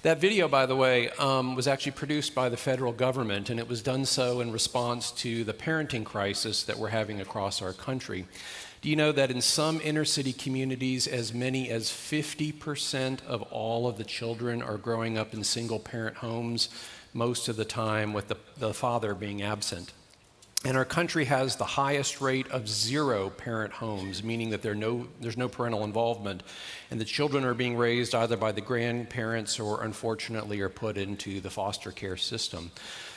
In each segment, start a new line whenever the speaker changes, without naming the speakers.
That video, by the way, was actually produced by the federal government, and it was done so in response to the parenting crisis that we're having across our country. Do you know that in some inner city communities, as many as 50% of all of the children are growing up in single parent homes, most of the time with the father being absent? And our country has the highest rate of zero-parent homes, meaning that there's no parental involvement, and the children are being raised either by the grandparents or, unfortunately, are put into the foster care system.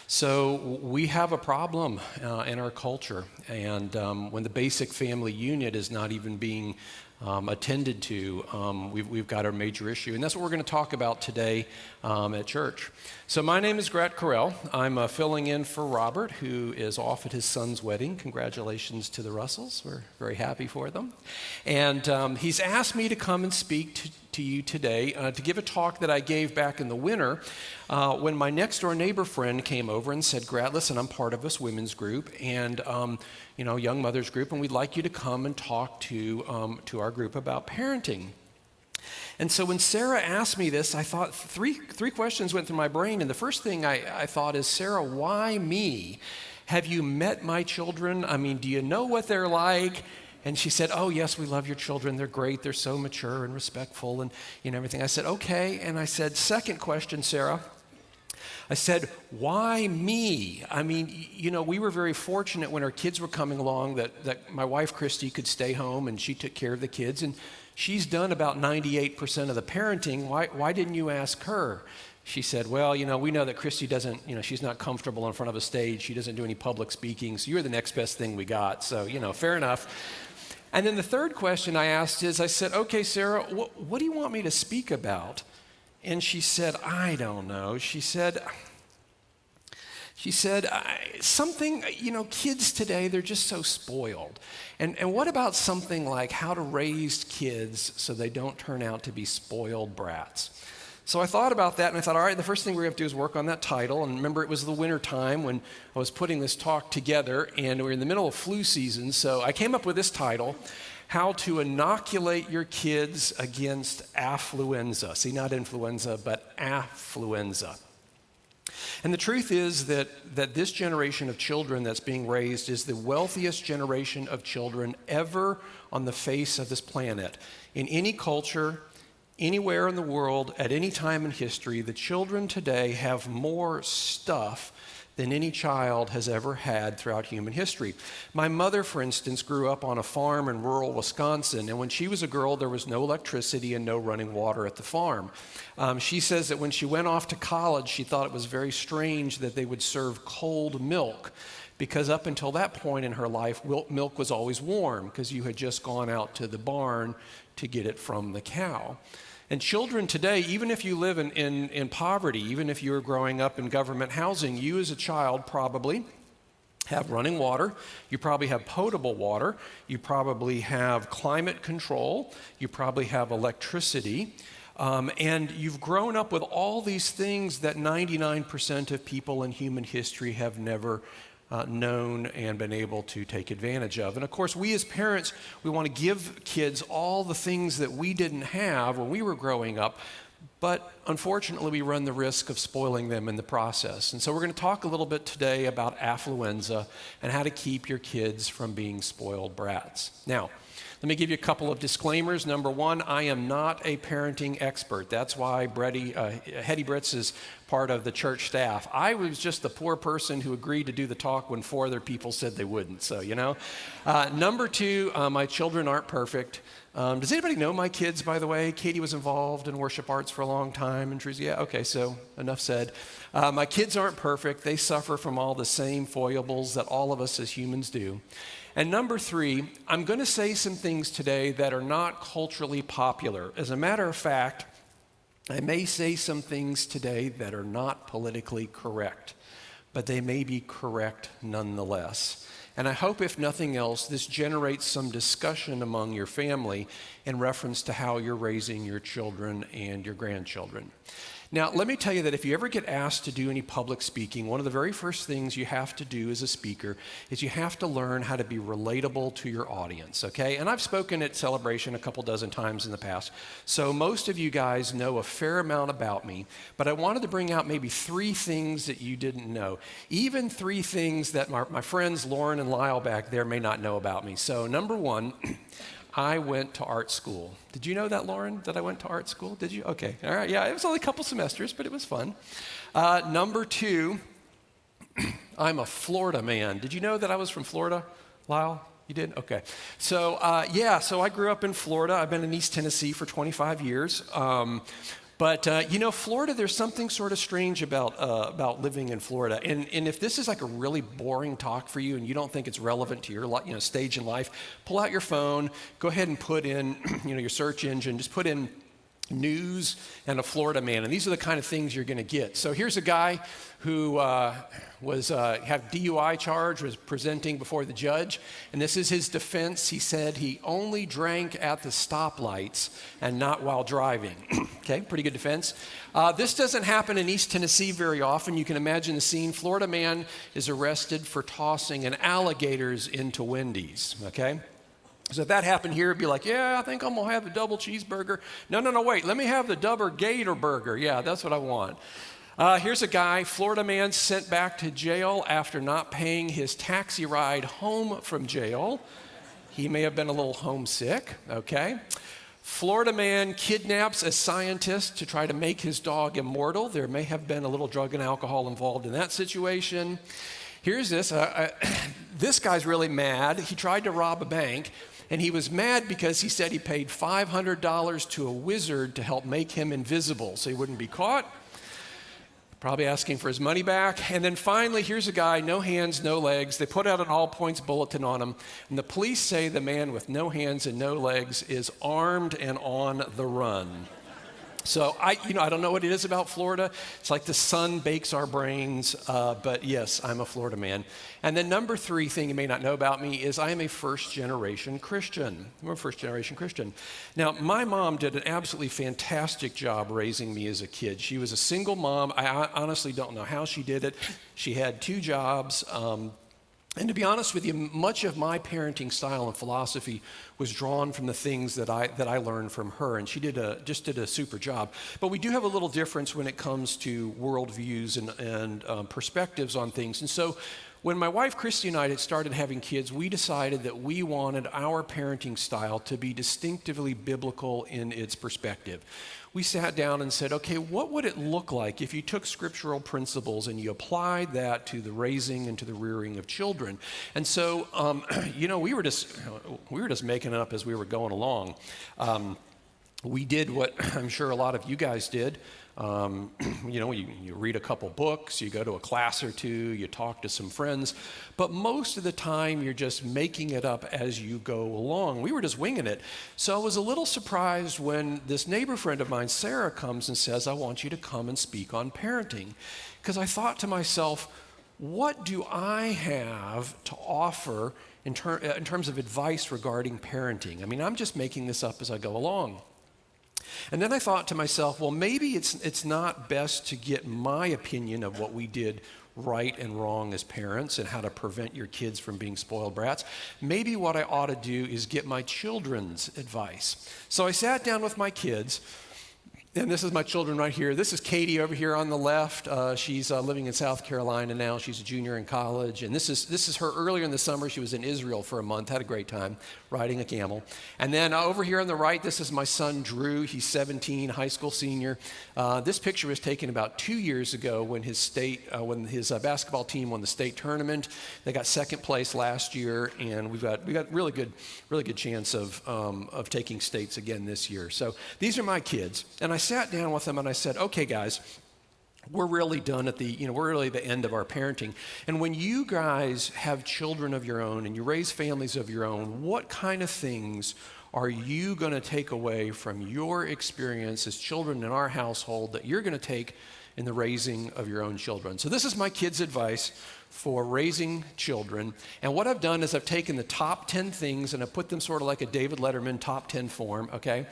So we have a problem in our culture, and when the basic family unit is not even being attended to, we've got a major issue. And that's what we're going to talk about today at church. So my name is Grat Carell. I'm filling in for Robert, who is off at his son's wedding. Congratulations to the Russells. We're very happy for them. And he's asked me to come and speak to you today to give a talk that I gave back in the winter when my next door neighbor friend came over and said, Grat, listen, I'm part of this women's group and young mothers group, and we'd like you to come and talk to our group about parenting. And so when Sarah asked me this, I thought three questions went through my brain, and the first thing I thought is, Sarah, why me? Have you met my children? I mean, do you know what they're like? And she said, oh, yes, we love your children. They're great. They're so mature and respectful and everything. I said, okay. And I said, second question, Sarah. I said, why me? I mean, we were very fortunate when our kids were coming along that my wife, Christy, could stay home and she took care of the kids. And she's done about 98% of the parenting. Why didn't you ask her? She said, well, we know that Christy doesn't, she's not comfortable in front of a stage. She doesn't do any public speaking. So you're the next best thing we got. So, fair enough. And then the third question I asked is, I said, okay, Sarah, what do you want me to speak about? And she said, I don't know. She said, something, kids today, they're just so spoiled. And what about something like how to raise kids so they don't turn out to be spoiled brats? So I thought about that, and I thought, all right, the first thing we're going to have to do is work on that title. And remember, it was the winter time when I was putting this talk together, and we're in the middle of flu season. So I came up with this title, How to Inoculate Your Kids Against Affluenza. See, not influenza, but affluenza. And the truth is that this generation of children that's being raised is the wealthiest generation of children ever on the face of this planet. In any culture, anywhere in the world, at any time in history, the children today have more stuff than any child has ever had throughout human history. My mother, for instance, grew up on a farm in rural Wisconsin, and when she was a girl, there was no electricity and no running water at the farm. She says that when she went off to college, she thought it was very strange that they would serve cold milk, because up until that point in her life, milk was always warm, because you had just gone out to the barn to get it from the cow. And children today, even if you live in poverty, even if you're growing up in government housing, you as a child probably have running water, you probably have potable water, you probably have climate control, you probably have electricity, and you've grown up with all these things that 99% of people in human history have never known and been able to take advantage of. And of course, we as parents, we want to give kids all the things that we didn't have when we were growing up, but unfortunately, we run the risk of spoiling them in the process. And so we're going to talk a little bit today about affluenza and how to keep your kids from being spoiled brats. Now, let me give you a couple of disclaimers. Number one, I am not a parenting expert. That's why Hetty Britz is part of the church staff. I was just the poor person who agreed to do the talk when 4 other people said they wouldn't. So, Number two, my children aren't perfect. Does anybody know my kids, by the way? Katie was involved in worship arts for a long time. And Teresa, yeah, okay, so enough said. My kids aren't perfect. They suffer from all the same foibles that all of us as humans do. And number three, I'm going to say some things today that are not culturally popular. As a matter of fact, I may say some things today that are not politically correct, but they may be correct nonetheless. And I hope, if nothing else, this generates some discussion among your family in reference to how you're raising your children and your grandchildren. Now, let me tell you that if you ever get asked to do any public speaking, one of the very first things you have to do as a speaker is you have to learn how to be relatable to your audience, okay? And I've spoken at Celebration a couple dozen times in the past, so most of you guys know a fair amount about me, but I wanted to bring out maybe 3 things that you didn't know, even 3 things that my friends Lauren and Lyle back there may not know about me. So number 1, I went to art school. Did you know that, Lauren, that I went to art school? Did you? Okay. All right. Yeah, it was only a couple semesters, but it was fun. Number 2, I'm a Florida man. Did you know that I was from Florida, Lyle? You did? Okay. So, so I grew up in Florida. I've been in East Tennessee for 25 years. But Florida, there's something sort of strange about living in Florida. And if this is like a really boring talk for you and you don't think it's relevant to your stage in life, pull out your phone, go ahead and put in your search engine, just put in news and a Florida man. And these are the kind of things you're going to get. So here's a guy who had DUI charge, was presenting before the judge. And this is his defense. He said he only drank at the stoplights and not while driving. Okay, pretty good defense. This doesn't happen in East Tennessee very often. You can imagine the scene. Florida man is arrested for tossing an alligators into Wendy's, okay? So if that happened here, it'd be like, yeah, I think I'm going to have the double cheeseburger. No, wait, let me have the double gator burger. Yeah, that's what I want. Here's a guy, Florida man, sent back to jail after not paying his taxi ride home from jail. He may have been a little homesick, okay? Florida man kidnaps a scientist to try to make his dog immortal. There may have been a little drug and alcohol involved in that situation. Here's this. This guy's really mad. He tried to rob a bank. And he was mad because he said he paid $500 to a wizard to help make him invisible so he wouldn't be caught. Probably asking for his money back. And then finally, here's a guy, no hands, no legs. They put out an all-points bulletin on him. And the police say the man with no hands and no legs is armed and on the run. So I don't know what it is about Florida. It's like the sun bakes our brains, but yes, I'm a Florida man. And then number 3 thing you may not know about me is I am a first-generation Christian. I'm a first-generation Christian. Now, my mom did an absolutely fantastic job raising me as a kid. She was a single mom. I honestly don't know how she did it. She had 2 jobs. And to be honest with you, much of my parenting style and philosophy was drawn from the things that I learned from her, and she just did a super job. But we do have a little difference when it comes to worldviews and perspectives on things. And so when my wife Christy and I had started having kids, we decided that we wanted our parenting style to be distinctively biblical in its perspective. We sat down and said, okay, what would it look like if you took scriptural principles and you applied that to the raising and to the rearing of children? And so, we were just making it up as we were going along. We did what I'm sure a lot of you guys did. You read a couple books, you go to a class or 2, you talk to some friends, but most of the time you're just making it up as you go along. We were just winging it. So I was a little surprised when this neighbor friend of mine, Sarah, comes and says, I want you to come and speak on parenting. Because I thought to myself, what do I have to offer in terms of advice regarding parenting? I mean, I'm just making this up as I go along. And then I thought to myself, well, maybe it's not best to get my opinion of what we did right and wrong as parents and how to prevent your kids from being spoiled brats. Maybe what I ought to do is get my children's advice. So I sat down with my kids, and this is my children right here. This is Katie over here on the left. She's living in South Carolina now. She's a junior in college. And this is her earlier in the summer. She was in Israel for a month, had a great time riding a camel. And then over here on the right, this is my son, Drew. He's 17, high school senior. This picture was taken about 2 years ago when his basketball team won the state tournament. They got second place last year, and we got really good chance of taking states again this year. So these are my kids. And I sat down with them and I said, okay, guys, we're really done we're really at the end of our parenting. And when you guys have children of your own and you raise families of your own, what kind of things are you going to take away from your experience as children in our household that you're going to take in the raising of your own children? So this is my kids' advice for raising children. And what I've done is I've taken the top 10 things and I've put them sort of like a David Letterman top 10 form, okay?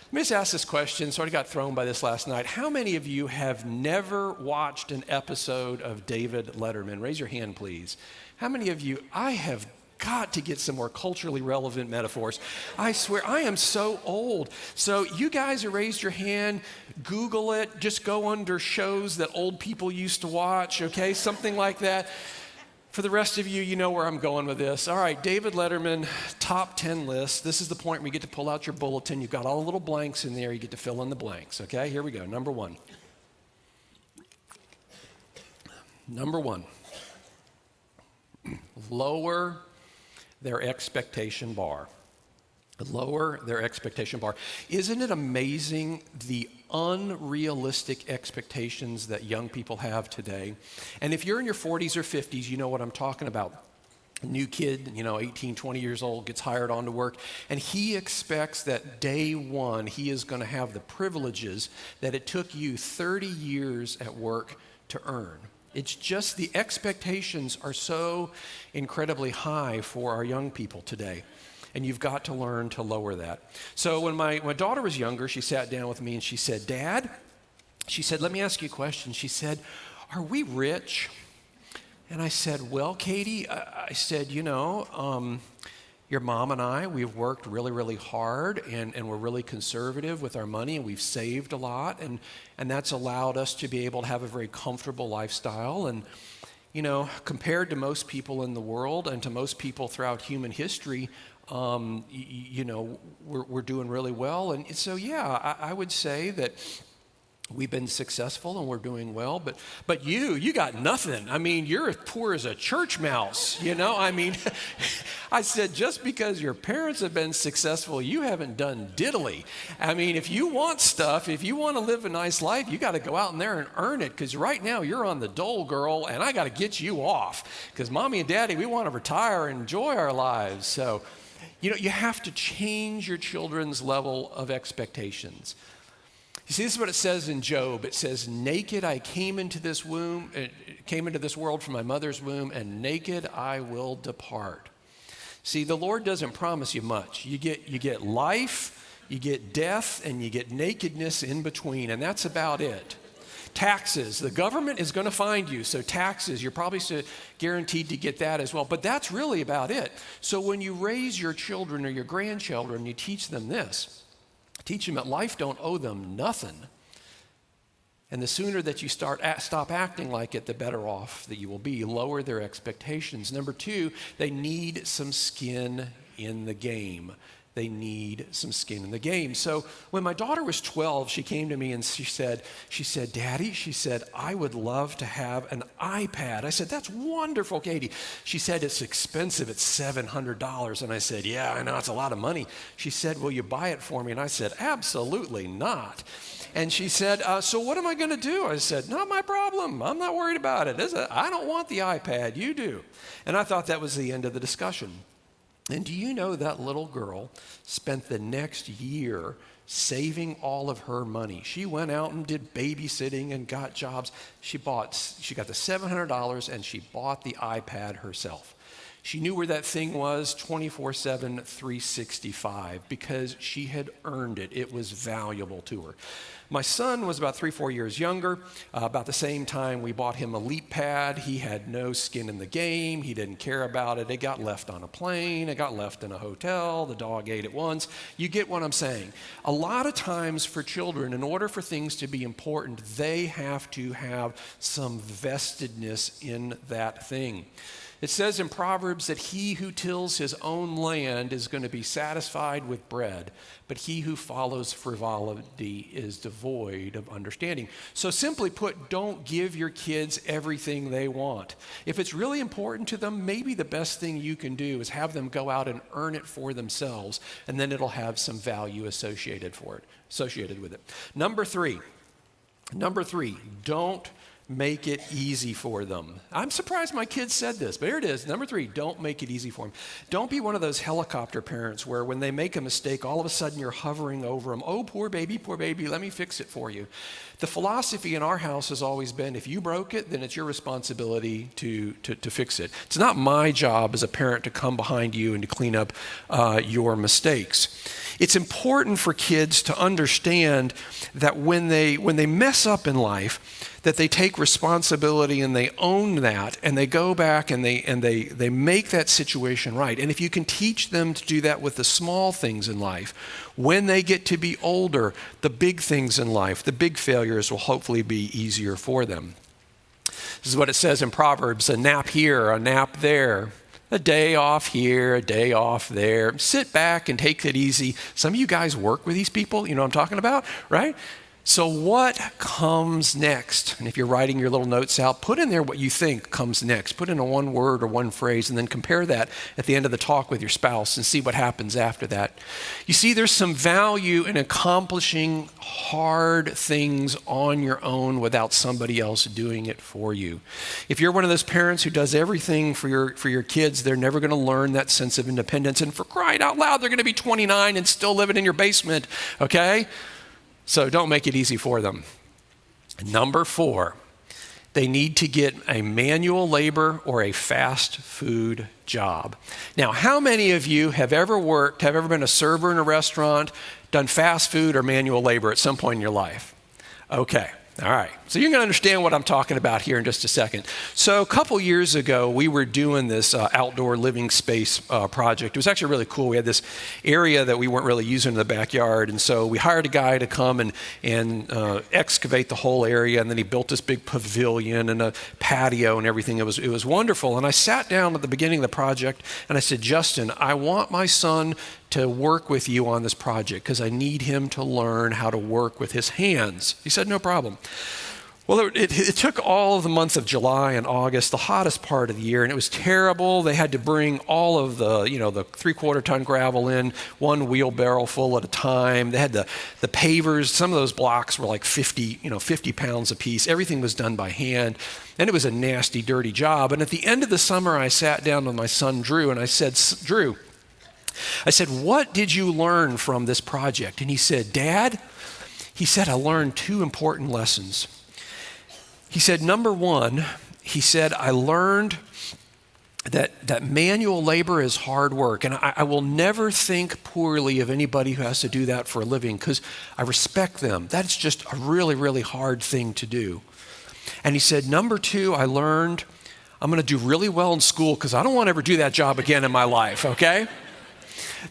Let me just ask this question. Sort of got thrown by this last night. How many of you have never watched an episode of David Letterman? Raise your hand, please. How many of you? I have got to get some more culturally relevant metaphors. I swear, I am so old. So you guys who raised your hand, Google it. Just go under shows that old people used to watch, okay? Something like that. For the rest of you, you know where I'm going with this. All right, David Letterman, top 10 list. This is the point where you get to pull out your bulletin. You've got all the little blanks in there. You get to fill in the blanks, okay? Here we go. Number one. Lower their expectation bar. Lower their expectation bar. Isn't it amazing the unrealistic expectations that young people have today? And if you're in your 40s or 50s, you know what I'm talking about. A new kid, 18, 20 years old, gets hired on to work, and he expects that day one he is going to have the privileges that it took you 30 years at work to earn. It's just the expectations are so incredibly high for our young people today. And you've got to learn to lower that. So when my daughter was younger, she sat down with me and she said, Dad, she said, let me ask you a question. She said, are we rich? And I said, well, Katie, I said, your mom and I, we've worked really, really hard and we're really conservative with our money and we've saved a lot and that's allowed us to be able to have a very comfortable lifestyle. And, compared to most people in the world and to most people throughout human history, we're doing really well. And so, yeah, I would say that we've been successful and we're doing well, but you got nothing. I mean, you're as poor as a church mouse, I said, just because your parents have been successful, you haven't done diddly. I mean, if you want stuff, if you want to live a nice life, you got to go out in there and earn it, because right now you're on the dole, girl, and I got to get you off, because mommy and daddy, we want to retire and enjoy our lives. So, you have to change your children's level of expectations. You see, this is what it says in Job. It says, naked I came into this world from my mother's womb, and naked I will depart. See, the Lord doesn't promise you much. You get life, you get death, and you get nakedness in between, and that's about it. Taxes, the government is going to find you, so taxes, you're probably guaranteed to get that as well, but that's really about it. So when you raise your children or your grandchildren, you teach them this. Teach them that life don't owe them nothing. And the sooner that you stop acting like it, the better off that you will be. Lower their expectations. Number two, they need some skin in the game. They need some skin in the game. So when my daughter was 12, she came to me and she said, Daddy, she said, I would love to have an iPad. I said, that's wonderful, Katie. She said, it's expensive. It's $700. And I said, yeah, I know, it's a lot of money. She said, will you buy it for me? And I said, absolutely not. And she said, so what am I going to do? I said, not my problem. I'm not worried about it. I don't want the iPad. You do. And I thought that was the end of the discussion. And do you know that little girl spent the next year saving all of her money? She went out and did babysitting and got jobs. She got the $700 and she bought the iPad herself. She knew where that thing was 24/7, 365 because she had earned it. It was valuable to her. My son was about 3-4 years younger. About the same time, we bought him a Leap Pad. He had no skin in the game. He didn't care about it. It got left on a plane. It got left in a hotel. The dog ate it once. You get what I'm saying. A lot of times for children, in order for things to be important, they have to have some vestedness in that thing. It says in Proverbs that he who tills his own land is going to be satisfied with bread, but he who follows frivolity is devoid of understanding. So simply put, don't give your kids everything they want. If it's really important to them, maybe the best thing you can do is have them go out and earn it for themselves, and then it'll have some value associated with it. Number three, don't Make it easy for them. I'm surprised my kids said this, but here it is. Number 3, don't make it easy for them. Don't be one of those helicopter parents where when they make a mistake, all of a sudden you're hovering over them. Oh, poor baby, let me fix it for you. The philosophy in our house has always been, if you broke it, then it's your responsibility to fix it. It's not my job as a parent to come behind you and to clean up your mistakes. It's important for kids to understand that when they mess up in life, that they take responsibility and they own that, and they go back and they make that situation right. And if you can teach them to do that with the small things in life, when they get to be older, the big things in life, the big failures will hopefully be easier for them. This is what it says in Proverbs: a nap here, a nap there. A day off here, a day off there. Sit back and take it easy. Some of you guys work with these people, you know what I'm talking about, right? So what comes next? And if you're writing your little notes out, put in there what you think comes next. Put in a one word or one phrase, and then compare that at the end of the talk with your spouse and see what happens after that. You see, there's some value in accomplishing hard things on your own without somebody else doing it for you. If you're one of those parents who does everything for your kids, they're never going to learn that sense of independence. And for crying out loud, they're going to be 29 and still living in your basement, okay? So don't make it easy for them. Number 4, they need to get a manual labor or a fast food job. Now, how many of you have ever been a server in a restaurant, done fast food or manual labor at some point in your life? Okay. All right, so you're going to understand what I'm talking about here in just a second. So a couple years ago, we were doing this outdoor living space project. It was actually really cool. We had this area that we weren't really using in the backyard, and so we hired a guy to come and excavate the whole area, and then he built this big pavilion and a patio and everything. It was wonderful, and I sat down at the beginning of the project, and I said, Justin, I want my son to work with you on this project because I need him to learn how to work with his hands. He said, no problem. Well, it took all of the months of July and August, the hottest part of the year, and it was terrible. They had to bring all of the 3/4 ton gravel in, one wheelbarrow full at a time. They had the pavers. Some of those blocks were like 50 pounds a piece. Everything was done by hand, and it was a nasty, dirty job. And at the end of the summer, I sat down with my son, Drew, and I said, Drew, what did you learn from this project? And he said, Dad, I learned 2 important lessons. He said, number 1, I learned that manual labor is hard work. And I will never think poorly of anybody who has to do that for a living because I respect them. That's just a really, really hard thing to do. And he said, number 2, I learned I'm going to do really well in school because I don't want to ever do that job again in my life, okay?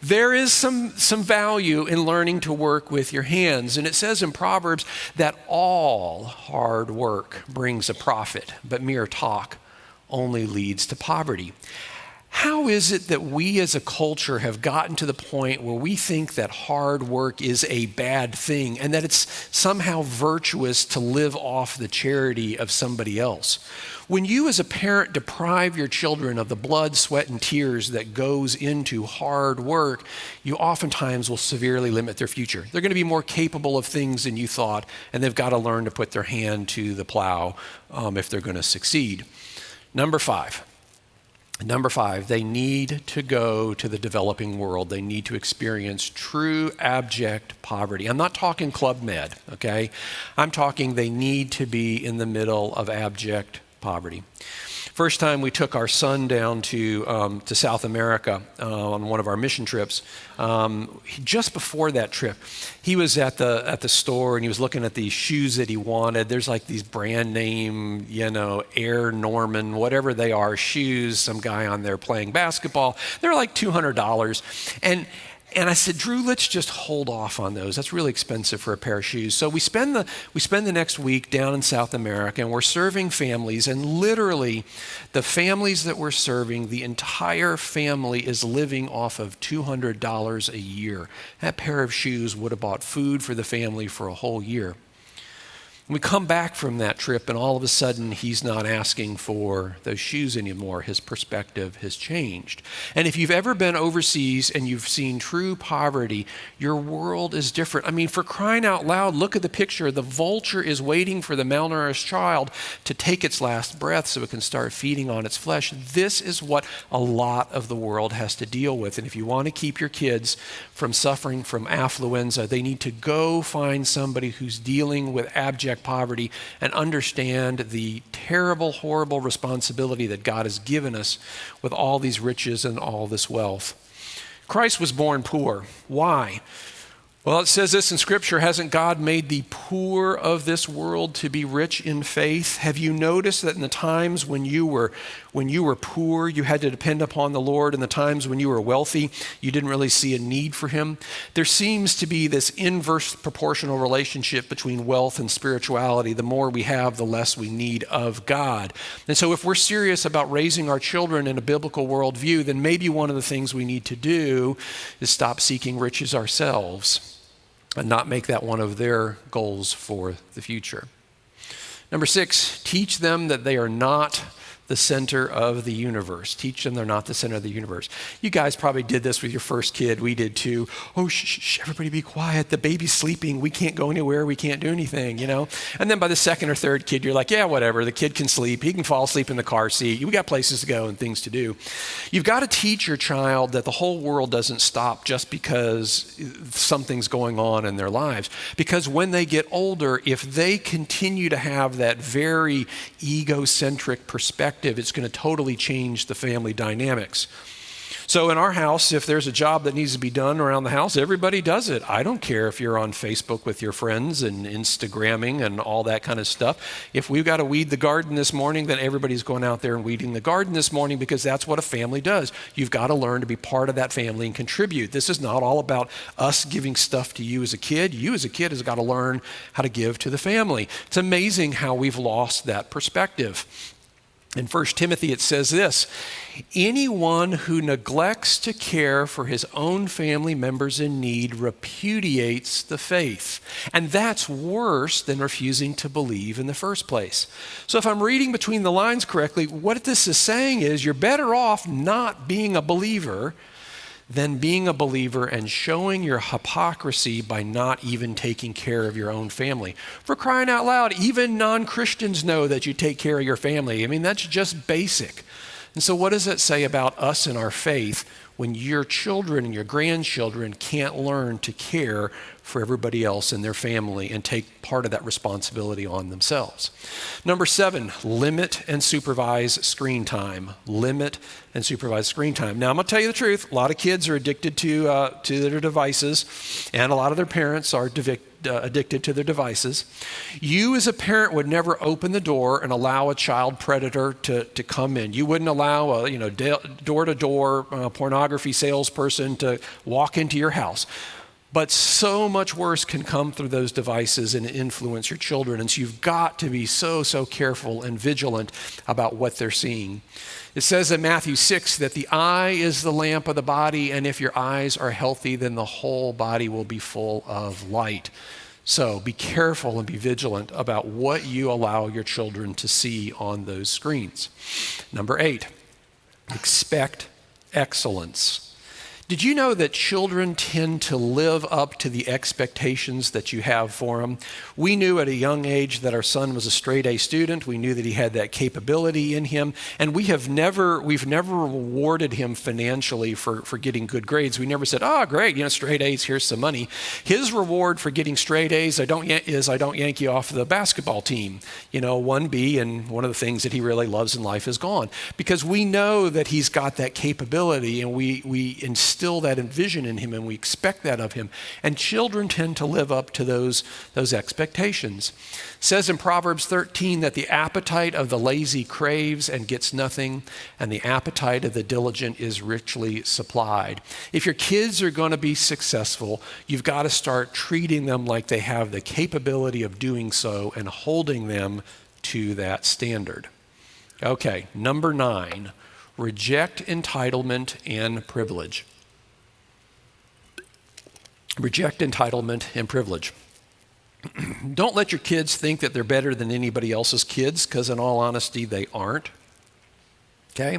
There is some value in learning to work with your hands. And it says in Proverbs that all hard work brings a profit, but mere talk only leads to poverty. How is it that we as a culture have gotten to the point where we think that hard work is a bad thing and that it's somehow virtuous to live off the charity of somebody else? When you as a parent deprive your children of the blood, sweat, and tears that goes into hard work, you oftentimes will severely limit their future. They're going to be more capable of things than you thought, and they've got to learn to put their hand to the plow if they're going to succeed. Number 5, they need to go to the developing world. They need to experience true abject poverty. I'm not talking Club Med, okay? I'm talking they need to be in the middle of abject poverty. First time we took our son down to South America on one of our mission trips, just before that trip, he was at the store and he was looking at these shoes that he wanted. There's like these brand name, Air Norman, whatever they are, shoes, some guy on there playing basketball. They're like $200. And I said, Drew, let's just hold off on those. That's really expensive for a pair of shoes. So we spend the next week down in South America, and we're serving families. And literally, the families that we're serving, the entire family is living off of $200 a year. That pair of shoes would have bought food for the family for a whole year. We come back from that trip and all of a sudden he's not asking for those shoes anymore. His perspective has changed. And if you've ever been overseas and you've seen true poverty, your world is different. I mean, for crying out loud, look at the picture. The vulture is waiting for the malnourished child to take its last breath so it can start feeding on its flesh. This is what a lot of the world has to deal with. And if you want to keep your kids from suffering from affluenza, they need to go find somebody who's dealing with abject poverty and understand the terrible, horrible responsibility that God has given us with all these riches and all this wealth. Christ was born poor. Why? Well, it says this in Scripture, hasn't God made the poor of this world to be rich in faith? Have you noticed that in the times when you were poor, you had to depend upon the Lord, and the times when you were wealthy, you didn't really see a need for him? There seems to be this inverse proportional relationship between wealth and spirituality. The more we have, the less we need of God. And so if we're serious about raising our children in a biblical worldview, then maybe one of the things we need to do is stop seeking riches ourselves and not make that one of their goals for the future. Number 6, teach them that they are not the center of the universe. Teach them they're not the center of the universe. You guys probably did this with your first kid. We did too. Oh, shh, everybody be quiet. The baby's sleeping. We can't go anywhere. We can't do anything, you know? And then by the second or third kid, you're like, yeah, whatever. The kid can sleep. He can fall asleep in the car seat. We got places to go and things to do. You've got to teach your child that the whole world doesn't stop just because something's going on in their lives. Because when they get older, if they continue to have that very egocentric perspective, it's going to totally change the family dynamics. So in our house, if there's a job that needs to be done around the house, everybody does it. I don't care if you're on Facebook with your friends and Instagramming and all that kind of stuff. If we've got to weed the garden this morning, then everybody's going out there and weeding the garden this morning because that's what a family does. You've got to learn to be part of that family and contribute. This is not all about us giving stuff to you as a kid. You as a kid has got to learn how to give to the family. It's amazing how we've lost that perspective. In 1 Timothy, it says this, anyone who neglects to care for his own family members in need repudiates the faith. And that's worse than refusing to believe in the first place. So if I'm reading between the lines correctly, what this is saying is you're better off not being a believer than being a believer and showing your hypocrisy by not even taking care of your own family. For crying out loud, even non-Christians know that you take care of your family. I mean, that's just basic. And so what does that say about us and our faith when your children and your grandchildren can't learn to care for everybody else in their family and take part of that responsibility on themselves? Number 7, limit and supervise screen time. Limit and supervise screen time. Now, I'm going to tell you the truth. A lot of kids are addicted to their devices, and a lot of their parents are addicted to their devices. You as a parent would never open the door and allow a child predator to come in. You wouldn't allow a door-to-door pornography salesperson to walk into your house. But so much worse can come through those devices and influence your children. And so you've got to be so careful and vigilant about what they're seeing. It says in Matthew 6 that the eye is the lamp of the body, and if your eyes are healthy, then the whole body will be full of light. So be careful and be vigilant about what you allow your children to see on those screens. Number 8, expect excellence. Did you know that children tend to live up to the expectations that you have for them? We knew at a young age that our son was a straight A student. We knew that he had that capability in him, and we've never rewarded him financially for getting good grades. We never said, "Oh, great, straight A's, here's some money." His reward for getting straight A's I don't yank you off the basketball team. 1B, and one of the things that he really loves in life is gone, because we know that he's got that capability, and we instill that vision in him, and we expect that of him. And children tend to live up to those expectations. It says in Proverbs 13 that the appetite of the lazy craves and gets nothing, and the appetite of the diligent is richly supplied. If your kids are going to be successful, you've got to start treating them like they have the capability of doing so and holding them to that standard. Okay, number 9, reject entitlement and privilege. Reject entitlement and privilege. Don't let your kids think that they're better than anybody else's kids, because in all honesty, they aren't. Okay?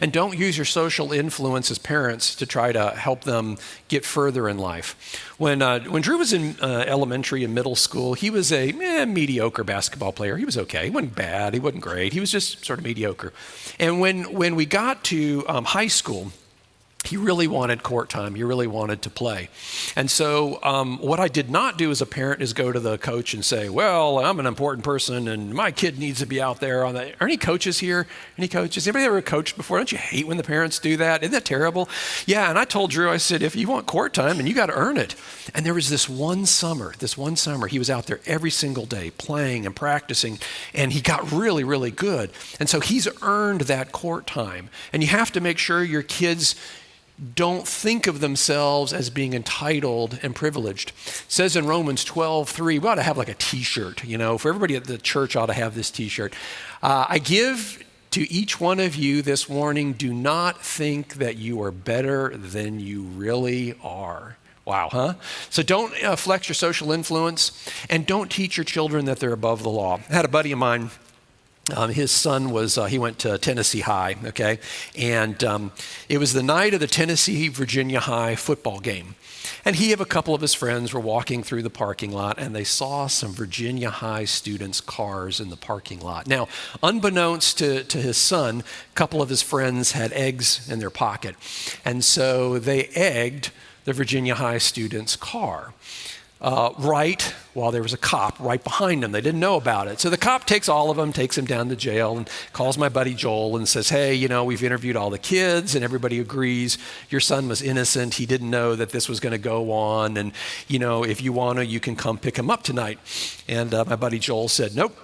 And don't use your social influence as parents to try to help them get further in life. When Drew was in elementary and middle school, he was a mediocre basketball player. He was okay. He wasn't bad. He wasn't great. He was just sort of mediocre. And when we got to high school, he really wanted court time. He really wanted to play. And so what I did not do as a parent is go to the coach and say, well, I'm an important person and my kid needs to be out there on that. Are any coaches here? Any coaches? Anybody ever coached before? Don't you hate when the parents do that? Isn't that terrible? Yeah, and I told Drew, I said, if you want court time, then you got to earn it. And there was this one summer, he was out there every single day playing and practicing, and he got really, really good. And so he's earned that court time. And you have to make sure your kids don't think of themselves as being entitled and privileged. It says in Romans 12:3, we ought to have like a t-shirt, for everybody at the church ought to have this t-shirt. I give to each one of you this warning, do not think that you are better than you really are. Wow, huh? So don't flex your social influence, and don't teach your children that they're above the law. I had a buddy of mine. His son he went to Tennessee High, okay? And it was the night of the Tennessee-Virginia High football game. And he and a couple of his friends were walking through the parking lot, and they saw some Virginia High students' cars in the parking lot. Now, unbeknownst to his son, a couple of his friends had eggs in their pocket. And so they egged the Virginia High student's car. Right while there was a cop right behind them. They didn't know about it. So the cop takes all of them, takes them down to jail, and calls my buddy Joel and says, hey, we've interviewed all the kids and everybody agrees your son was innocent. He didn't know that this was going to go on. And, if you want to, you can come pick him up tonight. And my buddy Joel said, nope.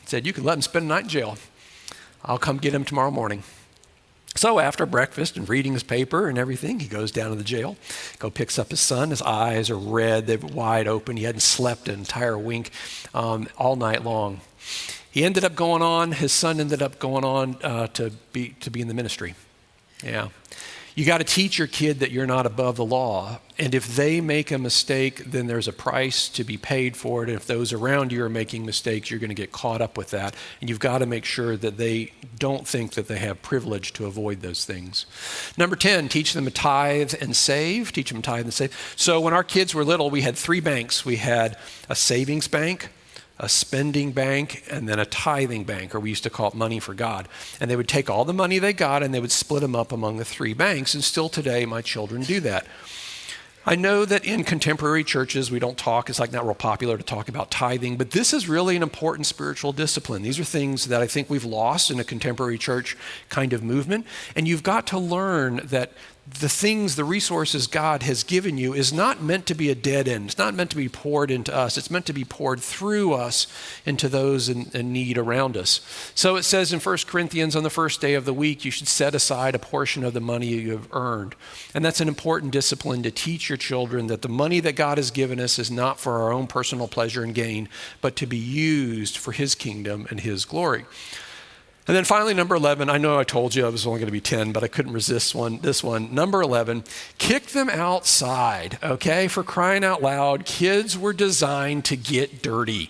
Said, you can let him spend the night in jail. I'll come get him tomorrow morning. So after breakfast and reading his paper and everything, he goes down to the jail, picks up his son. His eyes are red, they're wide open. He hadn't slept an entire wink all night long. His son ended up going on to be in the ministry. Yeah. You got to teach your kid that you're not above the law. And if they make a mistake, then there's a price to be paid for it. And if those around you are making mistakes, you're going to get caught up with that. And you've got to make sure that they don't think that they have privilege to avoid those things. Number 10, teach them to tithe and save. Teach them to tithe and save. So when our kids were little, we had 3 banks. We had a savings bank, a spending bank, and then a tithing bank, or we used to call it money for God. And they would take all the money they got and they would split them up among the 3 banks. And still today, my children do that. I know that in contemporary churches, it's like not real popular to talk about tithing, but this is really an important spiritual discipline. These are things that I think we've lost in a contemporary church kind of movement. And you've got to learn that the resources God has given you is not meant to be a dead end. It's not meant to be poured into us. It's meant to be poured through us into those in need around us. So it says in 1 Corinthians, on the first day of the week, you should set aside a portion of the money you have earned. And that's an important discipline to teach your children that the money that God has given us is not for our own personal pleasure and gain, but to be used for His kingdom and His glory. And then finally, number 11, I know I told you I was only going to be 10, but I couldn't resist this one. Number 11, kick them outside, okay? For crying out loud, kids were designed to get dirty.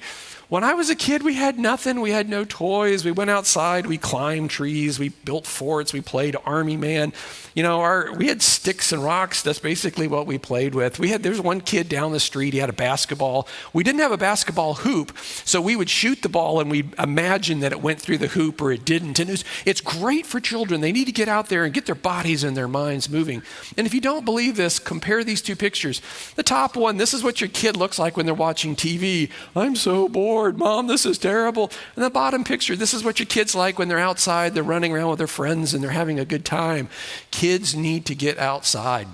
When I was a kid, we had nothing. We had no toys. We went outside. We climbed trees. We built forts. We played Army Man. We had sticks and rocks. That's basically what we played with. There was one kid down the street. He had a basketball. We didn't have a basketball hoop, so we would shoot the ball and we'd imagine that it went through the hoop or it didn't. And it's great for children. They need to get out there and get their bodies and their minds moving. And if you don't believe this, compare these 2 pictures. The top one, this is what your kid looks like when they're watching TV. I'm so bored. Mom, this is terrible. And the bottom picture, this is what your kid's like when they're outside, they're running around with their friends and they're having a good time. Kids need to get outside.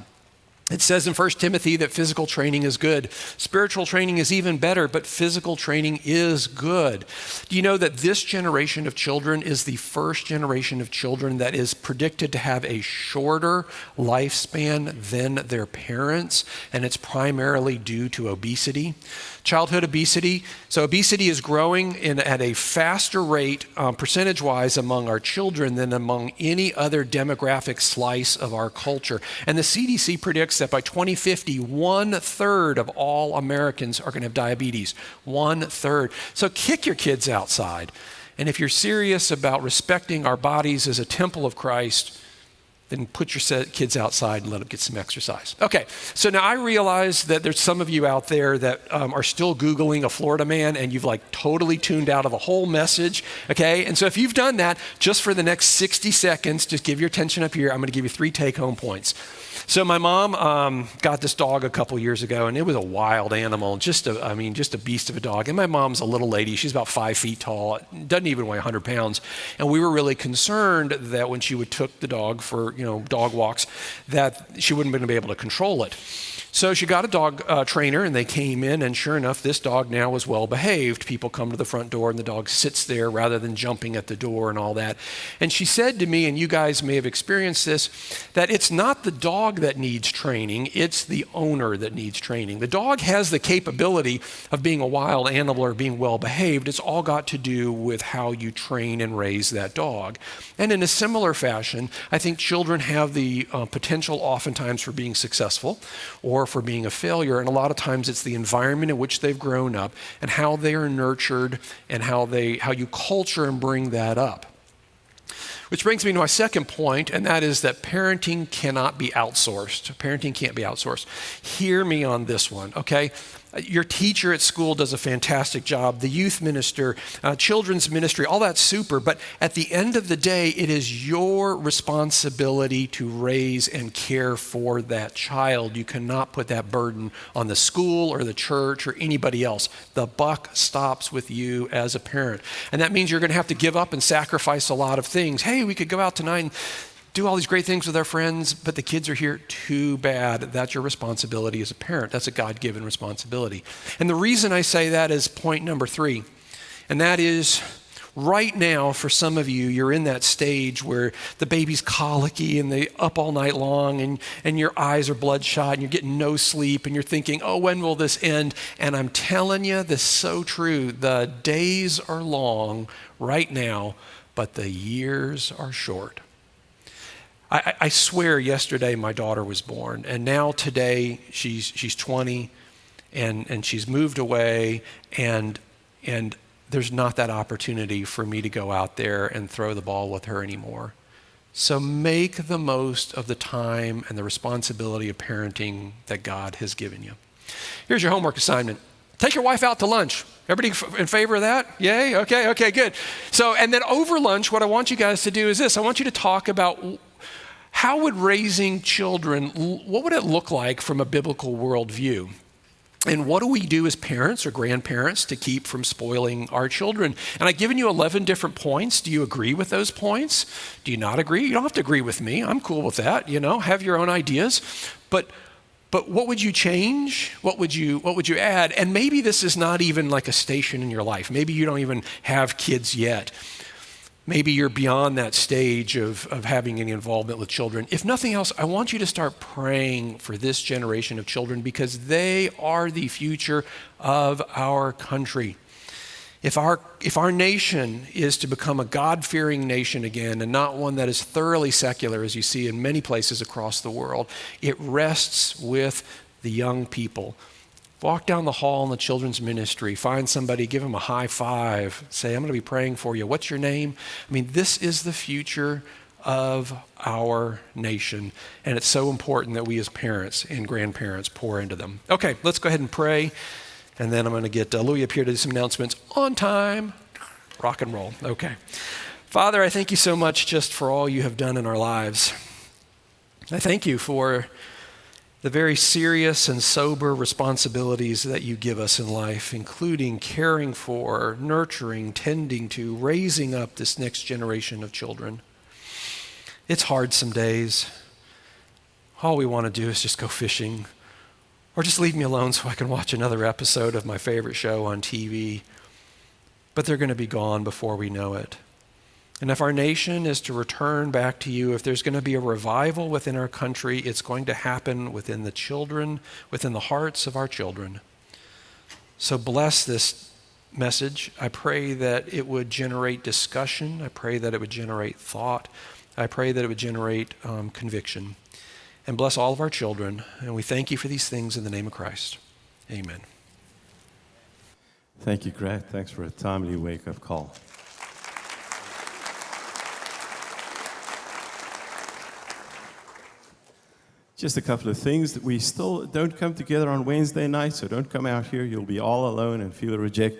It says in 1 Timothy that physical training is good. Spiritual training is even better, but physical training is good. Do you know that this generation of children is the first generation of children that is predicted to have a shorter lifespan than their parents, and it's primarily due to obesity? Childhood obesity. So obesity is growing at a faster rate percentage-wise among our children than among any other demographic slice of our culture. And the CDC predicts that by 2050, 1/3 of all Americans are going to have diabetes. 1/3. So kick your kids outside. And if you're serious about respecting our bodies as a temple of Christ, then put your kids outside and let them get some exercise. Okay, so now I realize that there's some of you out there that are still Googling a Florida man and you've like totally tuned out of the whole message, okay? And so if you've done that, just for the next 60 seconds, just give your attention up here. I'm gonna give you 3 take-home points. So my mom got this dog a couple years ago, and it was a wild animal, just a beast of a dog. And my mom's a little lady. She's about 5 feet tall, doesn't even weigh 100 pounds. And we were really concerned that when she took the dog for, dog walks, that she wouldn't be able to control it. So she got a dog trainer, and they came in, and sure enough, this dog now was well behaved. People come to the front door, and the dog sits there rather than jumping at the door and all that. And she said to me, and you guys may have experienced this, that it's not the dog that needs training, it's the owner that needs training. The dog has the capability of being a wild animal or being well behaved. It's all got to do with how you train and raise that dog. And in a similar fashion, I think children have the potential oftentimes for being successful or for being a failure, and a lot of times it's the environment in which they've grown up and how they are nurtured and how you culture and bring that up. Which brings me to my second point, and that is that parenting cannot be outsourced. Parenting can't be outsourced. Hear me on this one, okay? Your teacher at school does a fantastic job. The youth minister, children's ministry, all that's super. But at the end of the day, it is your responsibility to raise and care for that child. You cannot put that burden on the school or the church or anybody else. The buck stops with you as a parent. And that means you're going to have to give up and sacrifice a lot of things. Hey, we could go out tonight and do all these great things with our friends, but the kids are here. Too bad. That's your responsibility as a parent. That's a God-given responsibility. And the reason I say that is point number 3, and that is right now for some of you, you're in that stage where the baby's colicky and they up all night long and your eyes are bloodshot and you're getting no sleep and you're thinking, oh, when will this end? And I'm telling you, this is so true. The days are long right now, but the years are short. I swear yesterday my daughter was born, and now today she's 20 and she's moved away, and there's not that opportunity for me to go out there and throw the ball with her anymore. So make the most of the time and the responsibility of parenting that God has given you. Here's your homework assignment. Take your wife out to lunch. Everybody in favor of that? Yay? Okay, good. So, and then over lunch, what I want you guys to do is this. I want you to talk about how would raising children, what would it look like from a biblical worldview? And what do we do as parents or grandparents to keep from spoiling our children? And I've given you 11 different points. Do you agree with those points? Do you not agree? You don't have to agree with me. I'm cool with that, have your own ideas. But what would you change? What would you add? And maybe this is not even like a station in your life. Maybe you don't even have kids yet. Maybe you're beyond that stage of having any involvement with children. If nothing else, I want you to start praying for this generation of children because they are the future of our country. If our nation is to become a God-fearing nation again and not one that is thoroughly secular, as you see in many places across the world, it rests with the young people. Walk down the hall in the children's ministry, find somebody, give them a high five, say, I'm going to be praying for you. What's your name? I mean, this is the future of our nation, and it's so important that we as parents and grandparents pour into them. Okay, let's go ahead and pray, and then I'm going to get Louie up here to do some announcements on time. Rock and roll. Okay. Father, I thank you so much just for all you have done in our lives. I thank you for the very serious and sober responsibilities that you give us in life, including caring for, nurturing, tending to, raising up this next generation of children. It's hard some days. All we want to do is just go fishing, or just leave me alone so I can watch another episode of my favorite show on TV. But they're going to be gone before we know it. And if our nation is to return back to you, if there's going to be a revival within our country, it's going to happen within the children, within the hearts of our children. So bless this message. I pray that it would generate discussion. I pray that it would generate thought. I pray that it would generate conviction. and bless all of our children. And we thank you for these things in the name of Christ. Amen.
Thank you, Greg. Thanks for a timely wake-up call. Just a couple of things that we still don't come together on Wednesday night, so don't come out here. You'll be all alone and feel rejected.